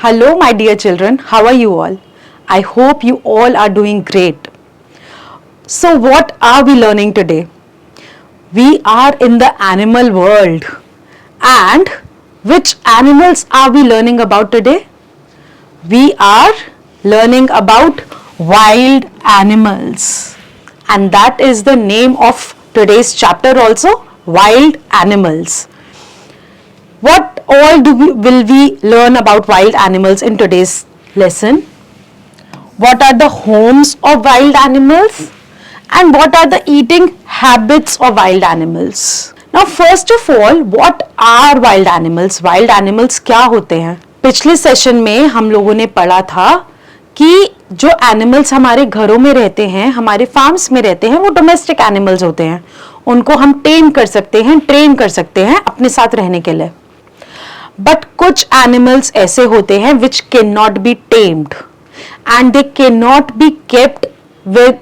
Hello, my dear children. How are you all? I hope you all are doing great. So, what are we learning today? We are in the animal world. And which animals are we learning about today? We are learning about wild animals. And that is the name of today's chapter also, wild animals. What all will we learn about wild animals in today's lesson? What are the homes of wild animals? And what are the eating habits of wild animals? Now first of all, what are wild animals? Wild animals क्या होते हैं? पिछले session में हम लोगों ने पढ़ा था कि जो एनिमल्स हमारे घरों में रहते हैं, हमारे फार्म्स में रहते हैं, वो डोमेस्टिक एनिमल्स होते हैं. उनको हम टेम कर सकते हैं, ट्रेन कर सकते हैं अपने साथ रहने के लिए. बट कुछ एनिमल्स ऐसे होते हैं which can not be tamed and they can not be kept with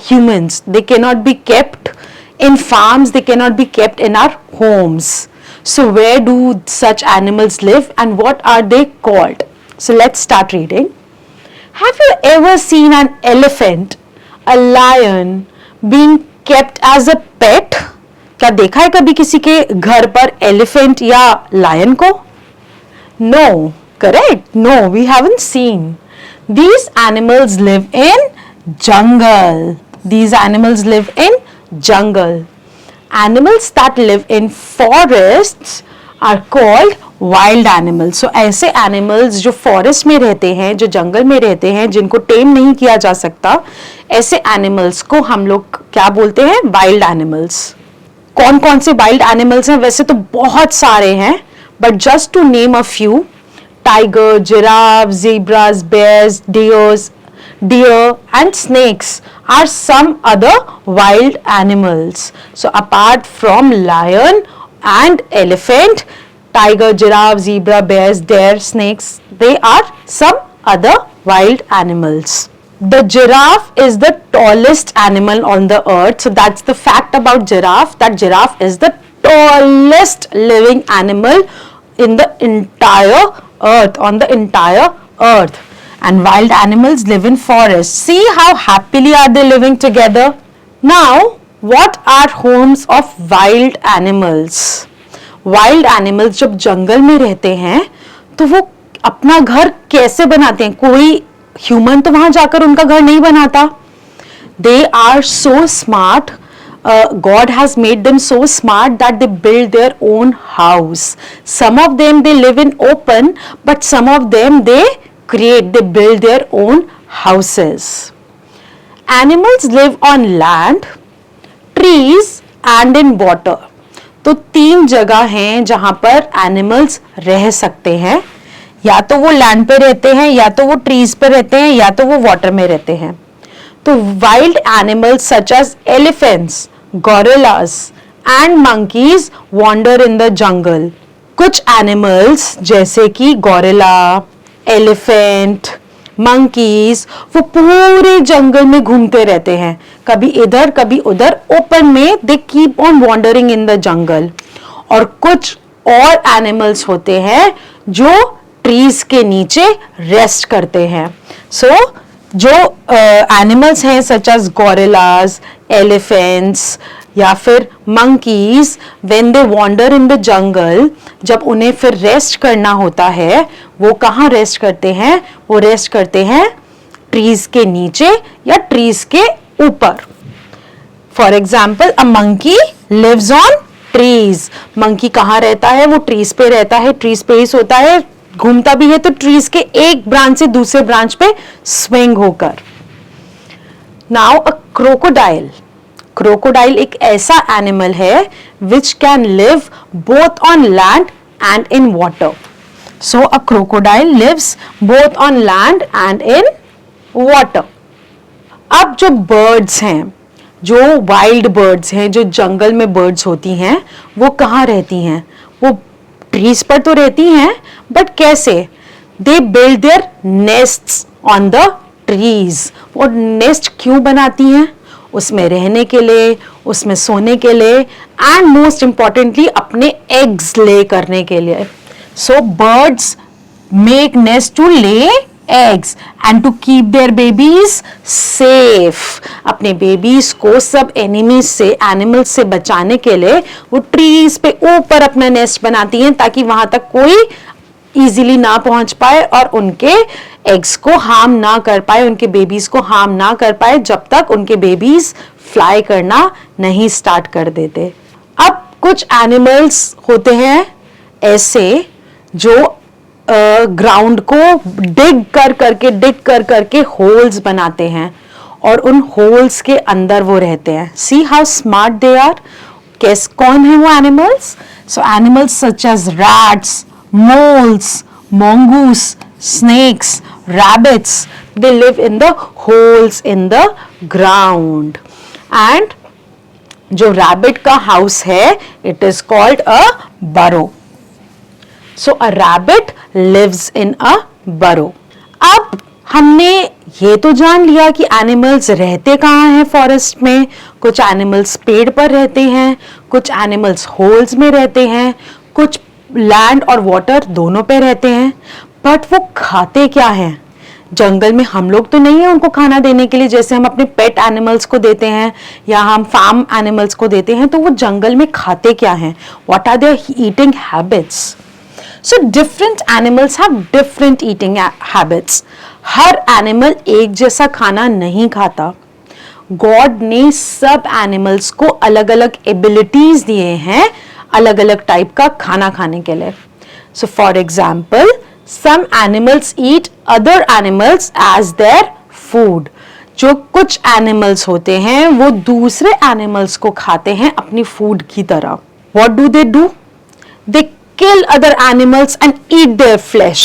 humans. They cannot be kept in farms, they cannot be kept in our homes. So where do such animals live and what are they called? So let's start reading. Have you ever seen an elephant, a lion being kept as a pet? क्या देखा है कभी किसी के घर पर elephant या lion को? No, correct. No, we haven't seen. These animals live in jungle. These animals live in jungle. Animals that live in forests are called wild animals. So ऐसे animals जो forest में रहते हैं, जो जंगल में रहते हैं, जिनको tame नहीं किया जा सकता, ऐसे animals को हम लोग क्या बोलते हैं? Wild animals. कौन कौन से wild animals हैं? वैसे तो बहुत सारे हैं, but just to name a few, tiger, giraffe, zebras, bears, deer and snakes are some other wild animals. So apart from lion and elephant, tiger, giraffe, zebra, bears, deer, snakes, they are some other wild animals. The giraffe is the tallest animal on the earth. So that's the fact about giraffe, that giraffe is the tallest living animal in the entire earth, on the entire earth. And wild animals live in forests. See how happily are they living together? Now, what are homes of wild animals? Wild animals जब जंगल में रहते हैं तो वो अपना घर कैसे बनाते हैं? कोई ह्यूमन तो वहां जाकर उनका घर नहीं बनाता. They are so smart. God has made them so smart that they build their own house. Some of them they live in open, but some of them they build their own houses. Animals live on land, trees and in water. तो 3 जगह हैं जहां पर animals रह सकते हैं. या तो वो लैंड पे रहते हैं, या तो वो ट्रीज पे रहते हैं, या तो वो वाटर में रहते हैं. तो wild animals such as elephants, gorillas and monkeys wander in the jungle. कुछ एनिमल्स जैसे कि गोरिल्ला, एलिफेंट, मंकीज, वो पूरे जंगल में घूमते रहते हैं, कभी इधर कभी उधर, ओपन में. They keep on wandering in the jungle. और कुछ और एनिमल्स होते हैं जो ट्रीज के नीचे रेस्ट करते हैं. सो जो एनिमल्स हैं सच एज गोरिल्लास, एलिफेंट्स या फिर monkeys, when they wander in the jungle, जब उन्हें फिर रेस्ट करना होता है, वो कहाँ रेस्ट करते हैं? वो रेस्ट करते हैं ट्रीज के नीचे या ट्रीज के ऊपर. For example, a monkey lives on trees. Monkey कहाँ रहता है? वो ट्रीज पे रहता है, ट्रीज पे ही सोता है, घूमता भी है तो ट्रीज के एक ब्रांच से दूसरे ब्रांच पे स्विंग होकर. नाउ अ क्रोकोडाइल. क्रोकोडाइल एक ऐसा एनिमल है which can live both on land and in water. So a crocodile lives both on land and in water. अब जो बर्ड्स हैं, जो वाइल्ड बर्ड्स हैं, जो जंगल में बर्ड्स होती हैं, वो कहाँ रहती हैं? वो ट्रीज पर तो रहती हैं, बट कैसे? They build their nests on the trees. वो नेस्ट क्यों बनाती हैं? उसमें रहने के लिए, उसमें सोने के लिए एंड मोस्ट इंपॉर्टेंटली अपने एग्स ले करने के लिए. सो birds make nest to lay eggs and to keep their babies safe. अपने babies को सब enemies से, animals से बचाने के लिए वो trees पे ऊपर अपना nest बनाती हैं ताकि वहां तक कोई easily ना पहुंच पाए और उनके eggs को harm ना कर पाए, उनके babies को harm ना कर पाए जब तक उनके babies fly करना नहीं start कर देते. अब कुछ animals होते हैं ऐसे जो ग्राउंड को डिग कर करके होल्स बनाते हैं और उन होल्स के अंदर वो रहते हैं. See how smart they are. कौन है वो animals? So animals such as rats, moles, mongoose, snakes, rabbits, they live in the holes in the ground. And जो rabbit का house है, it is called a burrow. So a rabbit lives in a burrow. अब हमने ये तो जान लिया कि एनिमल्स रहते कहाँ हैं फॉरेस्ट में. कुछ एनिमल्स पेड़ पर रहते हैं, कुछ एनिमल्स होल्स में रहते हैं, कुछ लैंड और वाटर दोनों पे रहते हैं. बट वो खाते क्या हैं? जंगल में हम लोग तो नहीं है उनको खाना देने के लिए जैसे हम अपने पेट एनिमल्स को देते हैं या हम फार्म एनिमल्स को देते हैं. तो वो जंगल में खाते क्या हैं? What are their eating habits? So different animals have different eating habits. हर एनिमल एक जैसा खाना नहीं खाता. गॉड ने सब एनिमल्स को अलग अलग एबिलिटीज दिए हैं अलग अलग टाइप का खाना खाने के लिए. So for example some animals eat other animals as their food. जो कुछ एनिमल्स होते हैं वो दूसरे एनिमल्स को खाते हैं अपनी फूड की तरह. What do? They kill other animals and eat their flesh.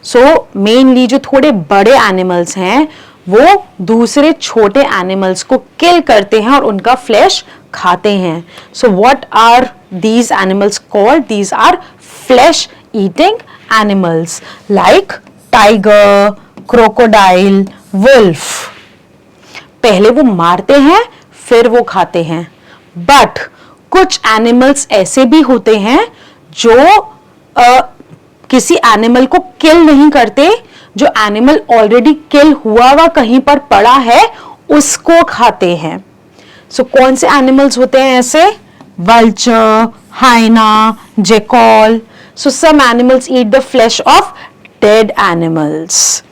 So mainly जो थोड़े बड़े एनिमल्स हैं वो दूसरे छोटे एनिमल्स को किल करते हैं और उनका फ्लैश खाते हैं. So what are these animals called? These are flesh eating animals like tiger, crocodile, wolf. पहले वो मारते हैं फिर वो खाते हैं. बट कुछ एनिमल्स ऐसे भी होते हैं जो किसी एनिमल को किल नहीं करते. जो एनिमल ऑलरेडी किल हुआ कहीं पर पड़ा है उसको खाते हैं. सो कौन से एनिमल्स होते हैं ऐसे? Vulture, hyena, jackal. So some animals eat the flesh of dead animals.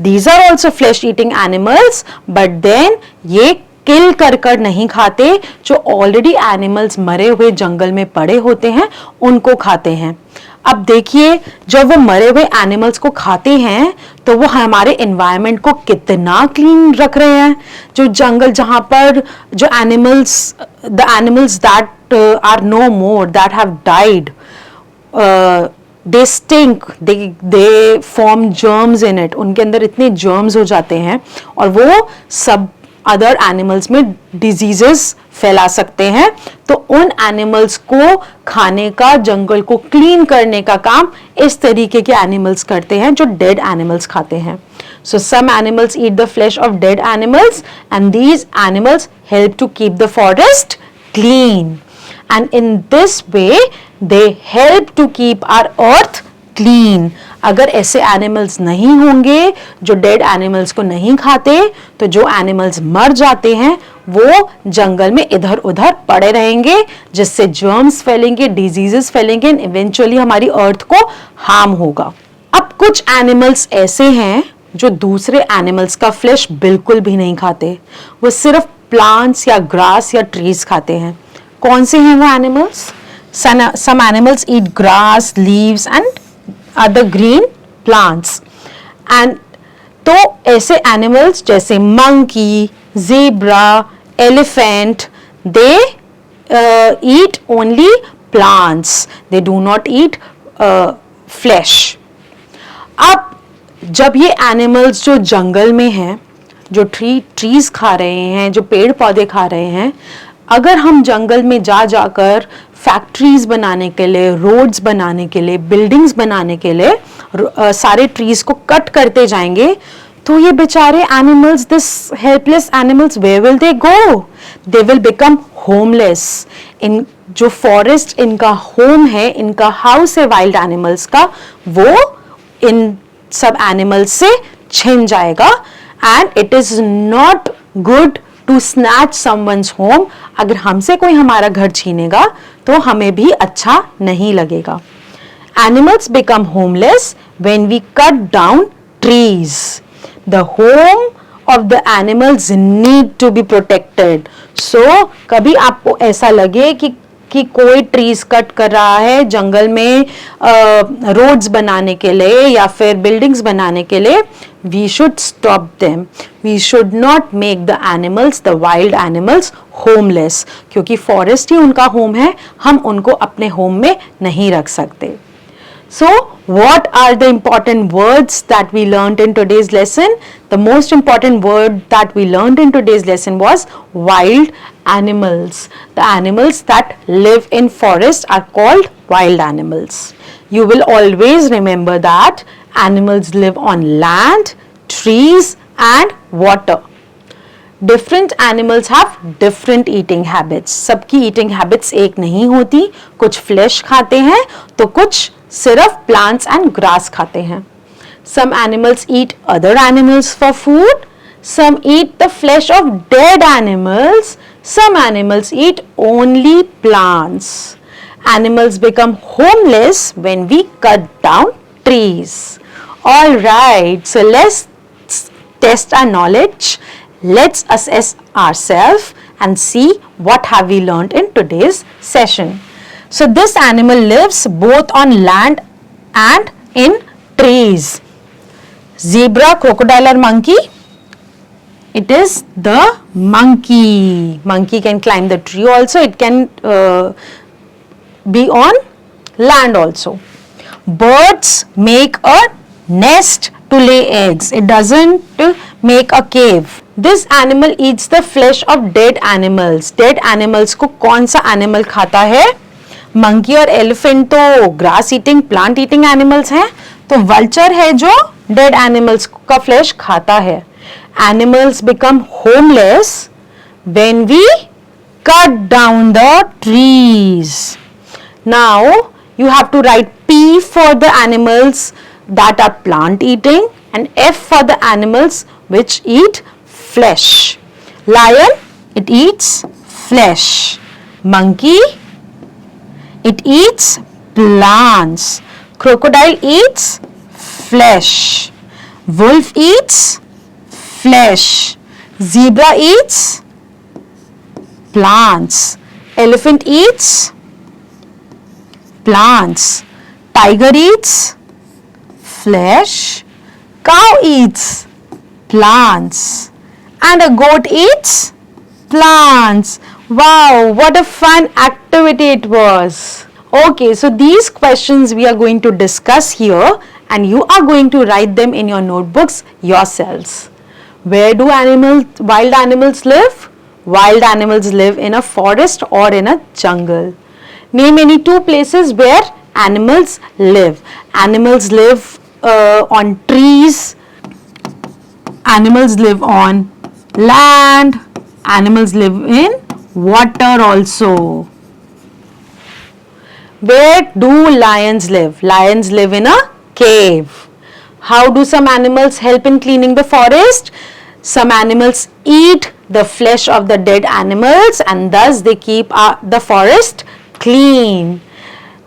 These are also flesh eating animals but then ये किल कर नहीं खाते. जो ऑलरेडी एनिमल्स मरे हुए जंगल में पड़े होते हैं उनको खाते हैं. अब देखिए जब वो मरे हुए एनिमल्स को खाते हैं तो वो हमारे एनवायरनमेंट को कितना क्लीन रख रहे हैं. जो जंगल जहां पर जो animals the animals that are no more that have died they stink, they form germs in it. उनके अंदर इतने germs हो जाते हैं और वो सब अदर एनिमल्स में डिजीजेस फैला सकते हैं. तो उन एनिमल्स को खाने का, जंगल को क्लीन करने का काम इस तरीके के एनिमल्स करते हैं जो डेड एनिमल्स खाते हैं. So some animals eat the flesh of dead animals and these animals help to keep the forest clean. And in this way they help to keep our earth clean. अगर ऐसे animals नहीं होंगे जो dead animals को नहीं खाते तो जो एनिमल्स मर जाते हैं वो जंगल में इधर उधर पड़े रहेंगे जिससे जर्म्स फैलेंगे, डिजीजेस फैलेंगे एंड इवेंचुअली हमारी अर्थ को हार्म होगा. अब कुछ एनिमल्स ऐसे हैं जो दूसरे एनिमल्स का फ्लैश बिल्कुल भी नहीं खाते. वो सिर्फ प्लांट्स या ग्रास या ट्रीज खाते हैं. कौन से हैं वो animals? Some animals eat grass, leaves and other green plants. And तो ऐसे एनिमल्स जैसे monkey, zebra, elephant, they eat only plants, they do not eat flesh. अब जब ये एनिमल्स जो जंगल में हैं, जो ट्रीज खा रहे हैं, जो पेड़ पौधे खा रहे हैं, अगर हम जंगल में जाकर फैक्ट्रीज बनाने के लिए, रोड्स बनाने के लिए, बिल्डिंग्स बनाने के लिए सारे ट्रीज को कट करते जाएंगे तो ये बेचारे animals, this helpless animals, where will they go? They will become homeless. इन जो फॉरेस्ट इनका होम है, इनका हाउस है वाइल्ड एनिमल्स का, वो इन सब एनिमल्स से छिन जाएगा. And it is not good to snatch someone's home. अगर हमसे कोई हमारा घर छीनेगा तो हमें भी अच्छा नहीं लगेगा. Animals become homeless when we cut down trees. The home of the animals need to be protected. So कभी आपको ऐसा लगे कि कोई ट्रीज कट कर रहा है जंगल में रोड्स बनाने के लिए या फिर बिल्डिंग्स बनाने के लिए, we should stop them. We should not make the animals, the wild animals, homeless. क्योंकि फॉरेस्ट ही उनका होम है, हम उनको अपने होम में नहीं रख सकते. So, what are the important words that we learned in today's lesson? The most important word that we learned in today's lesson was wild animals. The animals that live in forest are called wild animals. You will always remember that animals live on land, trees and water. Different animals have different eating habits. सबकी eating habits एक नहीं होती. कुछ flesh खाते हैं तो कुछ सिर्फ plants and grass खाते हैं. Some animals eat other animals for food. Some eat the flesh of dead animals. Some animals eat only plants. Animals become homeless when we cut down trees. All right, so let's test our knowledge. Let's assess ourselves and see what have we learned in today's session. So this animal lives both on land and in trees. Zebra, crocodile or monkey? It is the monkey. Monkey can climb the tree also. It can be on land also. Birds make a nest to lay eggs. It doesn't make a cave. This animal eats the flesh of dead animals. Dead animals को कौन सा animal खाता है? Monkey और elephant तो grass eating, plant eating animals हैं. तो vulture है जो dead animals का flesh खाता है. Animals become homeless when we cut down the trees. Now you have to write P for the animals that are plant eating and F for the animals which eat flesh. Lion, it eats flesh. Monkey, it eats plants. Crocodile eats flesh. Wolf eats flesh. Zebra eats plants. Elephant eats plants. Tiger eats flesh. Cow eats plants. And a goat eats plants. Wow, what a fun activity it was. Okay, so these questions we are going to discuss here and you are going to write them in your notebooks yourselves. Where do wild animals live? Wild animals live in a forest or in a jungle. Name any two places where animals live. Animals live on trees. Animals live on land. Animals live in water also. Where do lions live? Lions live in a cave. How do some animals help in cleaning the forest? Some animals eat the flesh of the dead animals and thus they keep the forest clean.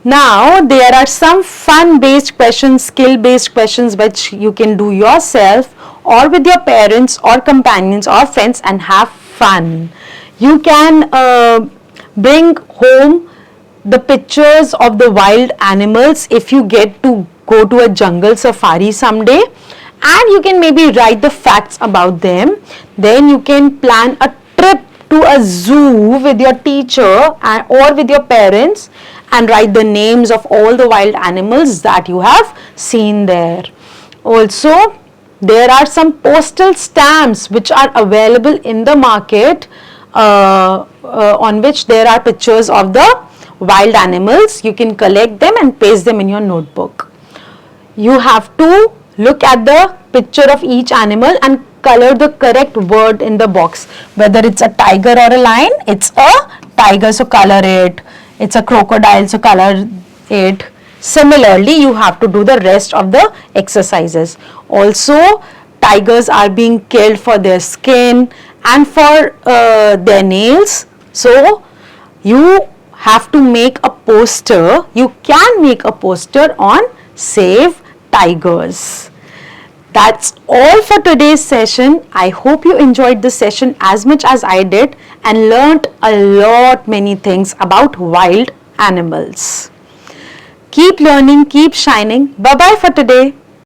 Now there are some fun based questions, skill based questions which you can do yourself or with your parents or companions or friends and have fun. You can bring home the pictures of the wild animals if you get to go to a jungle safari someday, and you can maybe write the facts about them. Then you can plan a trip to a zoo with your teacher or with your parents and write the names of all the wild animals that you have seen there. Also, there are some postal stamps which are available in the market on which there are pictures of the wild animals. You can collect them and paste them in your notebook. You have to look at the picture of each animal and color the correct word in the box. Whether it's a tiger or a lion, it's a tiger, so color it. It's a crocodile, so color it. Similarly, you have to do the rest of the exercises. Also, tigers are being killed for their skin and for their nails. So, you have to make a poster. You can make a poster on Save Tigers. That's all for today's session. I hope you enjoyed the session as much as I did and learnt a lot many things about wild animals. Keep learning, keep shining. Bye bye for today.